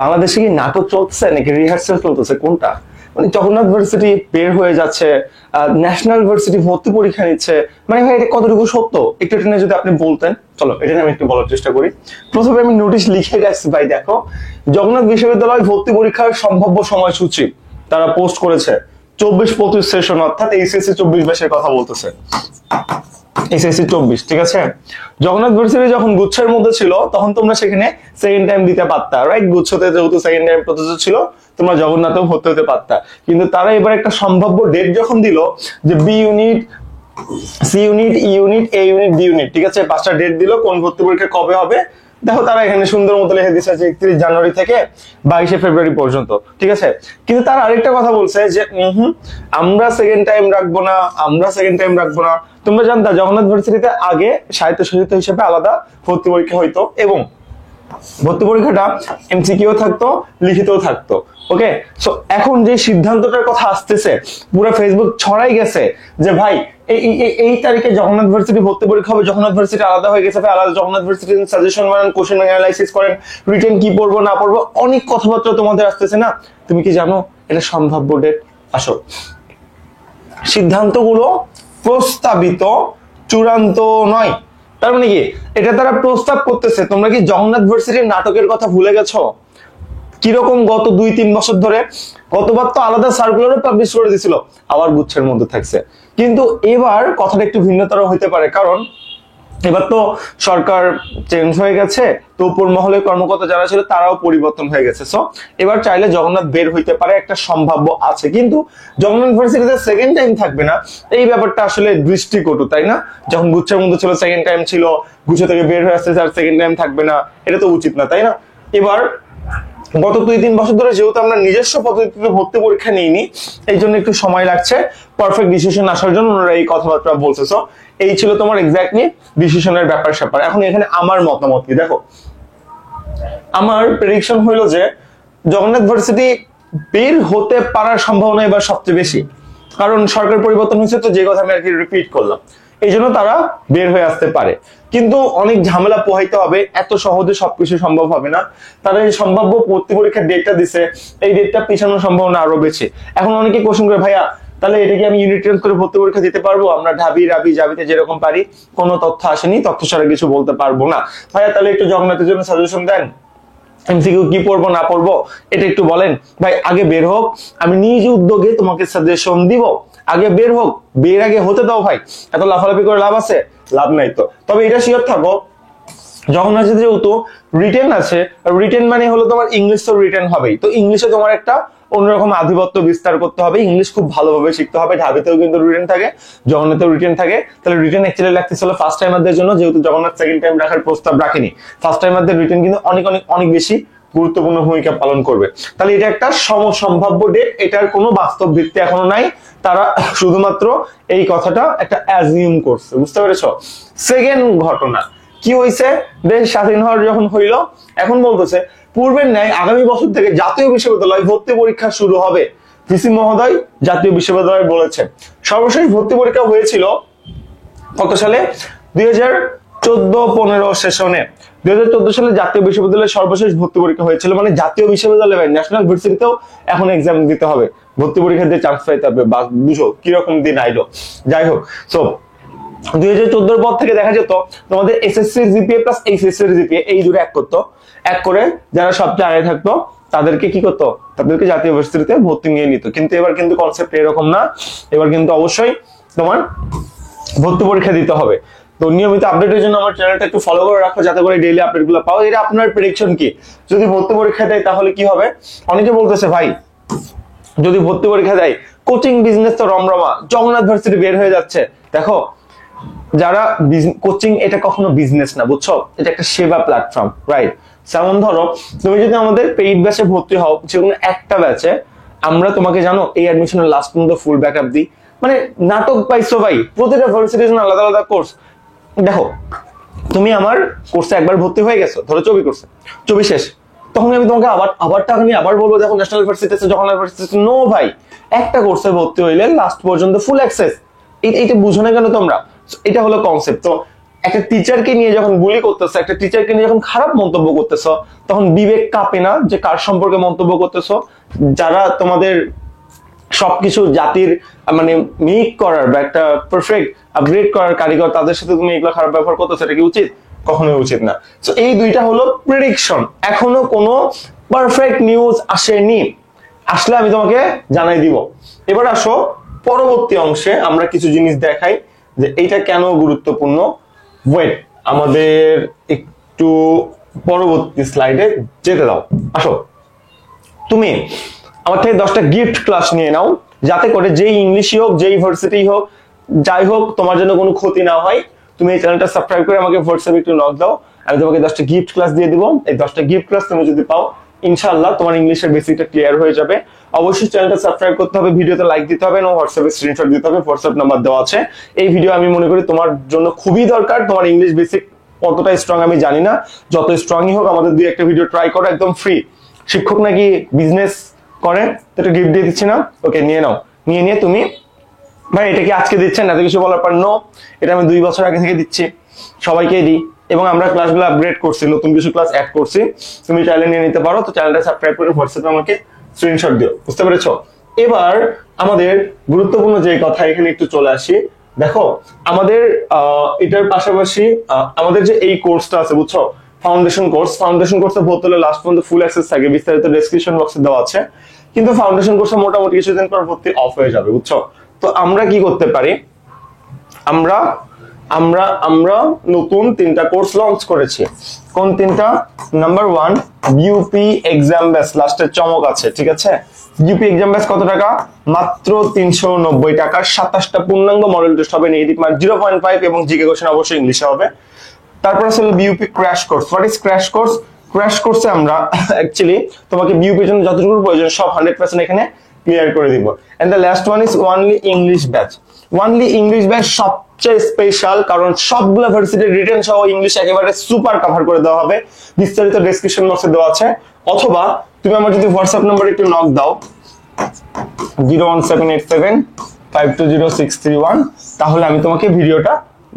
বাংলাদেশে কি নাটক চলতেছে নাকি রিহার্সাল চলতেছে, কোনটা? মানে জগন্নাথ ভার্সিটি বের হয়ে যাচ্ছে, ন্যাশনাল ভার্সিটি ভর্তি পরীক্ষা নিচ্ছে, মানে ভাই এটা কতটুকু সত্য একটু টেনে যদি আপনি বলতেন। চলো এটা নিয়ে আমি একটু বলার চেষ্টা করি। প্রথমে আমি নোটিশ লিখে রাখছি ভাই, দেখো জগন্নাথ বিশ্ববিদ্যালয় ভর্তি পরীক্ষার সম্ভাব্য সময়সূচি তারা পোস্ট করেছে 24-25 সেশন, অর্থাৎ এইচএসসি 24-22 কথা বলতেছে, এসএসসি 24, ঠিক আছে। জগন্নাথ ভার্সিটি যখন গুচ্ছের মধ্যে ছিল তখন তোমরা সেখানে সেকেন্ড টাইম দিতে পারতা, রাইট? গুচ্ছতে যেহেতু সেকেন্ড টাইম প্রযোজ্য ছিল, তোমরা জগন্নাথেও ভর্তি হতে পারতা। কিন্তু তারা এবার একটা সম্ভাব্য ডেট যখন দিল যে B unit, C unit, E unit, A unit, D unit, ঠিক আছে, 5টা ডেট দিল কোন ভর্তি পরীক্ষা কবে হবে। দেখো তারা এখানে সুন্দর মতো লিখে দিচ্ছে 31 জানুয়ারি থেকে 22 ফেব্রুয়ারি পর্যন্ত, ঠিক আছে। কিন্তু তার আরেকটা কথা বলছে যে আমরা সেকেন্ড টাইম রাখবো না, আমরা সেকেন্ড টাইম রাখবো না। তোমরা জানতা জগন্নাথ ভার্সিটিতে আগে সাহিত্য হিসেবে আলাদা ভর্তি পরীক্ষা হইতো, এবং ভর্তি পরীক্ষাটা এমসিকিউ থাকতো, লিখিতও থাকতো। ওকে, সো এখন যে সিদ্ধান্তটার কথা আসতেছে, পুরো ফেসবুক ছড়াই গেছে যে ভাই এই তারিখে জগন্নাথ ভার্সিটি ভর্তি পরীক্ষা হবে, জগন্নাথ ভার্সিটি আলাদা হয়ে গেছে, আলাদা জগন্নাথ ভার্সিটি সাজেশন বানান, কোশ্চেন অ্যানালাইসিস করেন, রিটেন কি পড়বো না পড়বো, অনেক কথাবার্তা তোমাদের আসতেছে না? তুমি কি জানো এটা সম্ভাব্য ডেট? আসো, সিদ্ধান্তগুলো প্রস্তাবিত, চূড়ান্ত নয়। তার মানে কি এটা তারা প্রস্তাব করতেছে। তোমরা কি জগন্নাথ ভার্সিটির নাটকের কথা ভুলে গেছো? কিরকম গত 2-3 বছর ধরে, গতবার তো আলাদা সার্কুলারও পাবলিশ করে দিছিল, আবার গুচ্ছের মধ্যে থাকছে। কিন্তু এবার কথাটা একটু ভিন্নতর হইতে পারে, কারণ এবার তো সরকার চেঞ্জ হয়ে গেছে, তো উপর মহলের কর্মকর্তা যারা ছিল তারাও পরিবর্তন হয়ে গেছে। সো এবার চাইলে জগন্নাথ বের হইতে পারে, একটা সম্ভাব্য আছে। কিন্তু জগন্নাথ ভার্সিটিতে সেকেন্ড টাইম থাকবে না, এই ব্যাপারটা আসলে দৃষ্টিকটু, তাই না? যখন গুচ্ছের মধ্যে ছিল সেকেন্ড টাইম ছিল, গুচ্ছ থেকে বের হয়ে আসছে আর সেকেন্ড টাইম থাকবে না, এটা তো উচিত না, তাই না? এবার গত 2-3 বছর ধরে যেহেতু আমরা নিজস্ব পদ্ধতিতে ভর্তি পরীক্ষা নিইনি, এই জন্য একটু সময় লাগছে পারফেক্ট ডিসিশন আসার জন্য ওনারা এই কথাবার্তা বলছে। সো এই ছিল তোমার এক্স্যাক্টলি ডিসিশনের ব্যাপার স্যাপার। এখন এখানে আমার মতামত কি, দেখো আমার প্রেডিকশন হইলো যে জগন্নাথ ভার্সিটি বের হতে পারার সম্ভাবনা এবার সবচেয়ে বেশি, কারণ সরকার পরিবর্তন হয়েছে, তো যে কথা আমি আর কি রিপিট করলাম, এই জন্য তারা বের হয়ে আসতে পারে। কিন্তু অনেক ঝামেলা পোহাইতে হবে, এত সহজে সবকিছু সম্ভব হবে না। তারা এই সম্ভাব্য ভর্তি পরীক্ষার ডেটটা দিছে, এই ডেটটা পিছানোর সম্ভাবনা আরো বেশি। এখন অনেকে কোশ্চেন করে, ভাইয়া তাহলে এটা কি আমি ইউনিট চেঞ্জ করে ভর্তি পরীক্ষা দিতে পারবো? আমরা ঢাবি রাবি জাবিতে যেরকম পারি, কোনো তথ্য আসেনি, তথ্য ছাড়া কিছু বলতে পারবো না। ভাইয়া তাহলে একটু জগন্নাথের জন্য সাজেশন দেন, এমসিকিউ কি পড়বো না পড়বো এটা একটু বলেন। ভাই আগে বের হোক, আমি নিজ উদ্যোগে তোমাকে সাজেশন দিব, আগে বের হোক, বের আগে হতে দাও ভাই, এত লাফালাফি করে লাভ আছে? লাভ নাই তো। তবে এটা শিওর থাকো, জগন্নাথ যেহেতু রিটেন আছে, রিটেন মানে হলো তোমার ইংলিশ তো রিটেন হবেই, তো ইংলিশে তোমার একটা অন্যরকম আধিপত্য বিস্তার করতে হবে, ইংলিশ খুব ভালোভাবে শিখতে হবে। ঢাবিতেও কিন্তু রিটেন থাকে, জগন্নাথেও রিটেন থাকে। তাহলে রিটেন অ্যাকচুয়ালি লাগতেছিল ফার্স্ট টাইমারদের জন্য, যেহেতু জগন্নাথ সেকেন্ড টাইম রাখার প্রস্তাব রাখেনি, ফার্স্ট টাইমারদের রিটেন কিন্তু অনেক অনেক অনেক বেশি গুরুত্বপূর্ণ ভূমিকা পালন করবে। তাহলে এটা একটা সম্ভাব্য ডেট, এটার কোনো বাস্তব ভিত্তি এখনো নাই, তারা শুধুমাত্র এই কথাটা একটা অ্যাজিউম করছে, বুঝতে পেরেছো? সেকেন্ড ঘটনা কি হয়েছে, দেশ স্বাধীন হওয়ার যখন হইলো, এখন বলতেছে পূর্বের ন্যায় আগামী বছর থেকে জাতীয় বিশ্ববিদ্যালয় ভর্তি পরীক্ষা শুরু হবে। ভিসি মহোদয় জাতীয় বিশ্ববিদ্যালয় বলেছে। সর্বশেষ ভর্তি পরীক্ষা হয়েছিল কত সালে? 2014-15 সেশনে। 2014 সালে জাতীয় বিশ্ববিদ্যালয়ের সর্বশেষ ভর্তি পরীক্ষা হয়েছিল, মানে জাতীয় বিশ্ববিদ্যালয় ন্যাশনাল ভার্সিটিতেও এখন এক্সাম দিতে হবে, ভর্তি পরীক্ষা দিয়ে চান্স পাইতে হবে। বা বুঝো কিরকম দিন আইলো। যাই হোক, সো 2014 পর থেকে দেখা যেত তোমাদের SSC GPA plus HSC GPA এই দুটো এক করতো, এক করে যারা সবচেয়ে আগে থাকতো তাদেরকে কি করতো, তাদেরকে জাতীয় ভার্সিটিতে ভর্তি নিয়ে নিত। কিন্তু এবার কিন্তু কনসেপ্ট এরকম না, এবার কিন্তু অবশ্যই তোমার ভর্তি পরীক্ষা দিতে হবে। তো নিয়মিত আপডেটের জন্য আমার চ্যানেলটা একটু ফলো করে রাখো, যাতে করে ডেইলি আপডেটগুলো পাও। এটা আপনার প্রেডিকশন কি, যদি ভর্তি পরীক্ষা দেয় তাহলে কি হবে? অনেকে বলতেছে ভাই যদি ভর্তি পরীক্ষা দেয় কোচিং বিজনেস তো রমরমা, জগন্নাথ ভার্সিটি বের হয়ে যাচ্ছে। দেখো যারা কোচিং, এটা কখনো বিজনেস না, বুঝছো? এটা একটা সেবা প্ল্যাটফর্ম, রাইট? যেমন ধরো তুমি যদি আমাদের পেইড ব্যাচে ভর্তি হও, যেকোনো একটা ব্যাচে, আমরা তোমাকে জানো এই অ্যাডমিশনের লাস্ট পর্যন্ত ফুল ব্যাকআপ দিই। মানে নাটক পাইছো ভাই, প্রতিটা ভার্সিটির জন্য আলাদা আলাদা কোর্স। দেখো তুমি আমার কোর্সে একবার ভর্তি হয়ে গেছো, ধরো 24 কোর্সে, 24 শেষ, তখন আমি তোমাকে আবার টাকা নিয়ে আবার বলবো দেখো ন্যাশনাল ভার্সিটি আছে, জগন্নাথ ভার্সিটি। নো ভাই, একটা কোর্সে ভর্তি হইলে লাস্ট পর্যন্ত ফুল অ্যাক্সেস। এইটা বুঝো না কেন তোমরা? এটা হলো কনসেপ্ট। তো একটা টিচারকে নিয়ে যখন বুলি করতেছো, একটা টিচারকে নিয়ে যখন খারাপ মন্তব্য করতেছো, তখন বিবেক কাঁপে না যে কার সম্পর্কে মন্তব্য করতেছো? যারা তোমাদের সবকিছু জাতির মানে মেক করার বা একটা পারফেক্ট আপগ্রেড করার কারিগর, তাদের সাথে তুমি এগুলো খারাপ ব্যবহার করতেছো, এটা কি উচিত? কখনোই উচিত না। তো এই দুইটা হলো প্রেডিকশন, এখনো কোনো পারফেক্ট নিউজ আসেনি, আসলে আমি তোমাকে জানাই দিব। এবার আসো পরবর্তী অংশে আমরা কিছু জিনিস দেখাই যে এইটা কেন গুরুত্বপূর্ণ। ওয়েট, আমাদের একটু পরবর্তী স্লাইডে যেতে দাও। আসো, তুমি আমার থেকে 10টা গিফট ক্লাস নিয়ে নাও, যাতে করে যেই ইংলিশই হোক, যেই ভার্সিটি হোক, যাই হোক, তোমার জন্য কোনো ক্ষতি না হয়। তুমি এই চ্যানেলটা সাবস্ক্রাইব করে আমাকে হোয়াটসঅ্যাপে একটু নক দাও, আমি তোমাকে 10টা গিফট ক্লাস দিয়ে দিব। এই 10টা গিফট ক্লাস তুমি যদি পাও, ইনশাআল্লাহ তোমার ইংলিশের বেসিকটা ক্লিয়ার হয়ে যাবে। অবশ্যই চ্যানেলটা সাবস্ক্রাইব করতে হবে, ভিডিওতে লাইক দিতে হবে এবং হোয়াটসঅ্যাপে স্ক্রিনশট দিতে হবে। হোয়াটসঅ্যাপ নাম্বার দেওয়া আছে। এই ভিডিও আমি মনে করি তোমার জন্য খুবই দরকার। তোমার ইংলিশ বেসিক কতটা স্ট্রং আমি জানি না, যত স্ট্রংই হোক আমাদের দুই একটা ভিডিও ট্রাই করো, একদম ফ্রি। শিক্ষক নাকি বিজনেস করে, তো এটা গিফট দিয়ে দিচ্ছি না? ওকে, নিয়ে নাও। নিয়ে তুমি, ভাই এটা কি আজকে দিচ্ছেন এত কিছু বলার পর? নো, এটা আমি 2 বছর আগে থেকে দিচ্ছি, সবাইকেই দিই, এবং আমরা ক্লাসগুলো আপগ্রেড করছি, নতুন কিছু ক্লাস অ্যাড করছি। তুমি চাইলে নিয়ে নিতে পারো। তো চ্যানেলটা সাবস্ক্রাইব করে হোয়াটসঅ্যাপে আমাকে স্ক্রিনশট দিও। বুঝতে পেরেছো? এবার আমাদের গুরুত্বপূর্ণ যে কথা, এখানে একটু চলে আসি। দেখো, আমাদের এটার পাশাপাশি আমাদের যে এই কোর্সটা আছে, বুঝছো, ফাউন্ডেশন কোর্সে ভর্তি হলে লাস্ট পর্যন্ত ফুল অ্যাক্সেস থাকে, বিস্তারিত ডেসক্রিপশন বক্সে দেওয়া আছে। কিন্তু ফাউন্ডেশন কোর্সে মোটামুটি কিছুদিন পর ভর্তি অফ হয়ে যাবে, বুঝছো? তো আমরা কি করতে পারি, আমরা আমরা আমরা নতুন 3টা কোর্স লঞ্চ করেছি। কোন 3টা? নাম্বার 1 বিউপি এক্সাম ব্যাচ, লাস্টের চমক আছে, ঠিক আছে? বিউপি এক্সাম ব্যাচ কত টাকা? মাত্র 390 টাকা। 27টা পূর্ণাঙ্গ মডেল টেস্ট হবে, নেগেটিভ মার্ক 0.5 এবং জিকে কোশ্চেন অবশ্যই ইংলিশে হবে। তারপর আছে BUP crash course. What is crash course? Crash কোর্সে আমরা অ্যাকচুয়ালি তোমাকে বিউপির জন্য যতটুকু প্রয়োজন সব 100% এখানে ক্লিয়ার করে দিব। And the last one is only English batch. Only English batch সবচেয়ে স্পেশাল, কারণ সবগুলো ভার্সিটির রিটেন সহ ইংলিশ একেবারে সুপার কভার করে দেওয়া হবে। বিস্তারিত ডেসক্রিপশন বক্সে দেওয়া আছে, অথবা তুমি আমার যদি হোয়াটসঅ্যাপ নাম্বার একটু নক দাও 01787520631, তাহলে আমি তোমাকে ভিডিওটা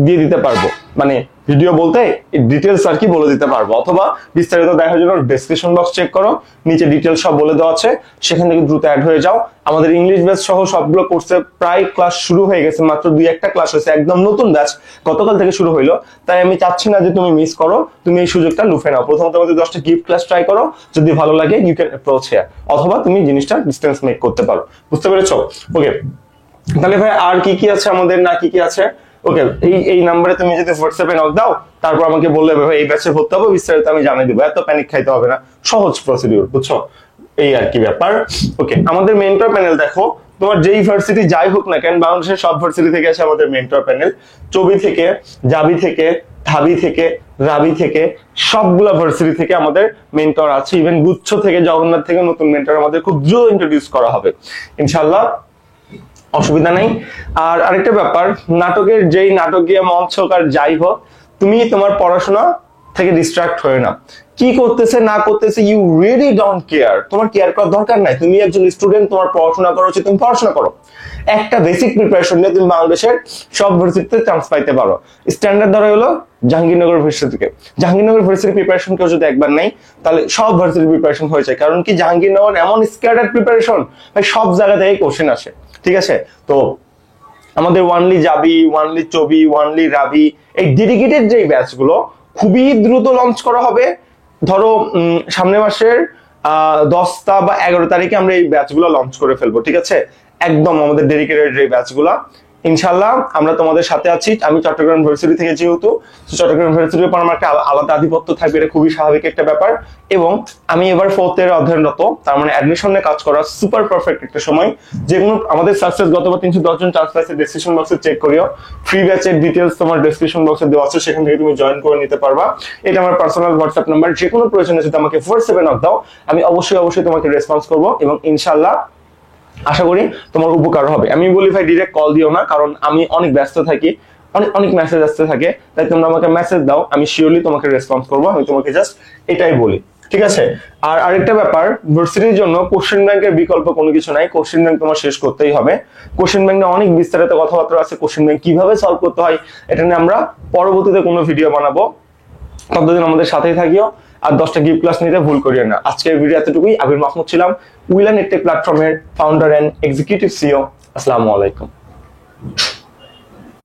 দিয়ে দিতে পারবো, মানে ভিডিও বলতে ডিটেলস আর কি বলে দিতে পারবো। অথবা বিস্তারিত দেখার জন্য ডেসক্রিপশন বক্স চেক করো, নিচে ডিটেলস সব বলে দেওয়া আছে, সেখান থেকে দ্রুত অ্যাড হয়ে যাও। আমাদের ইংলিশ ব্যাচ সহ সবগুলো কোর্সে প্রায় ক্লাস শুরু হয়ে গেছে, মাত্র 2-1টা ক্লাস হয়েছে, একদম নতুন ব্যাচ গতকাল থেকে শুরু হইলো। তাই আমি চাচ্ছি না যে তুমি মিস করো, তুমি এই সুযোগটা লুফে নাও। প্রথমত আমাদের 10টা গিফট ক্লাস ট্রাই করো, যদি ভালো লাগে ইউ ক্যান অ্যাপ্রোচ হিয়ার, অথবা তুমি জিনিসটা ডিসটেন্স মেক করতে পারো। বুঝতে পেরেছো? ওকে, তাহলে ভাই আর কি কি আছে আমাদের, না কি কি আছে? ওকে, এই নাম্বারে তুমি যদি হোয়াটসঅ্যাপে নক দাও, তারপর আমাকে বললে ভাই এই ব্যাচে ভর্তি হবে, বিস্তারিত আমি জানিয়ে দিব। এত প্যানিক খাইতে হবে না, সহজ প্রসিডিউর, বুঝছো? এই আর কি ব্যাপার। ওকে, আমাদের মেন্টর প্যানেল দেখো, তোমার যেই ভার্সিটি যাই হোক না কেন, বাংলাদেশের সব ভার্সিটি থেকে আছে আমাদের মেন্টর প্যানেল। চবি থেকে, জাবি থেকে, ঢাবি থেকে, রাবি থেকে, সবগুলা ভার্সিটি থেকে আমাদের মেন্টর আছে। ইভেন গুচ্ছ থেকে, জগন্নাথ থেকে নতুন মেন্টর আমাদের খুব দ্রুত ইন্ট্রোডিউস করা হবে ইনশাআল্লাহ, অসুবিধা নাই। আর আরেকটা ব্যাপার, নাটকের যেই নাটকীয় মঞ্চ আর যাই হোক, তুমি তোমার পড়াশোনা থেকে ডিস্ট্রাক্ট হয়ে না, কি করতেছে না করতেছে ইউ রিয়েলি ডোন্ট কেয়ার, তোমার কেয়ার করার দরকার নাই। তুমি একজন স্টুডেন্ট, তোমার পড়াশোনা করা উচিত, তুমি পড়াশোনা করো। একটা বেসিক প্রিপারেশন নিয়ে তুমি বাংলাদেশের সব ভার্সিটিতে চান্স পাইতে পারো। স্ট্যান্ডার্ড ধরা হলো জাহাঙ্গীরনগর ভার্সিটি থেকে। জাহাঙ্গীরনগর ভার্সিটি প্রিপারেশন কেউ যদি একবার নেই, তাহলে সব ভার্সিটি প্রিপারেশন হয়ে যায়। কারণ কি, জাহাঙ্গীরনগর এমন স্ক্যাটার্ড প্রিপারেশন, ভাই সব জায়গা থেকে কোশ্চেন আসে, ঠিক আছে? তো আমাদের ওয়ানলি জাবি, ওয়ানলি চবি, ওয়ানলি রাবি, এই ডেডিকেটেড যে ব্যাচগুলো খুবই দ্রুত লঞ্চ করা হবে। ধরো সামনের মাসের 10 বা 11 তারিখে আমরা এই ব্যাচগুলো লঞ্চ করে ফেলবো, ঠিক আছে? একদম আমাদের ডেডিকেটেড যে ব্যাচগুলো, ইনশাল্লাহ আমরা তোমাদের সাথে আছি। আমি চট্টগ্রাম ইউনিভার্সিটি থেকে, যেহেতু চট্টগ্রাম ইউনিভার্সিটির উপর আমার একটা আলাদা আধিপত্য থাকবে, এটা খুবই স্বাভাবিক একটা ব্যাপার। এবং আমি এবার 4th ইয়ারে অধ্যয়নরত, তার মানে অ্যাডমিশনে কাজ করা সুপার পারফেক্ট একটা সময়। যেগুলো আমাদের সাকসেস গতবার 310 জন চান্স পাইছে, ডেসক্রিপশন বক্সে চেক করিও। ফ্রি ব্যাচের ডিটেলস তোমার ডেসক্রিপশন বক্সে দেওয়া আছে, সেখান থেকে তুমি জয়েন করে নিতে পারবা। এটা আমার পার্সোনাল হোয়াটসঅ্যাপ নাম্বার, যে কোনো প্রয়োজনে যদি আমাকে হোয়াটসঅ্যাপে নক দাও, আমি অবশ্যই তোমাকে রেসপন্স করবো, এবং ইনশাল্লাহ আশা করি তোমার উপকার হবে। আমি বলি ভাই ডিরেক্ট কল দিও না, কারণ আমি অনেক ব্যস্ত থাকি, অনেক মেসেজ আসতে থাকে, তাই তোমরা আমাকে মেসেজ দাও, আমি শিওরলি তোমাকে রেসপন্স করবো। আমি তোমাকে জাস্ট এটাই বলি, ঠিক আছে। আর আরেকটা ব্যাপার, ভার্সিটির জন্য কোশ্চেন ব্যাংকের বিকল্প কোনো কিছু নাই, কোশ্চেন ব্যাংক তোমার শেষ করতেই হবে। কোশ্চেন ব্যাংকে অনেক বিস্তারিত কথাবার্তা আছে, কোশ্চেন ব্যাংক কিভাবে সলভ করতে হয় এটা নিয়ে আমরা পরবর্তীতে কোনো ভিডিও বানাবো। ততদিন আমাদের সাথেই থাকিও, আর 10টা গিফট ক্লাস নিতে ভুল করিও না। আজকের ভিডিও এতটুকুই। আবির মাহমুদ ছিলাম, উইলান টেক প্ল্যাটফর্মের ফাউন্ডার এন্ড এক্সিকিউটিভ সিইও। আসসালামু আলাইকুম।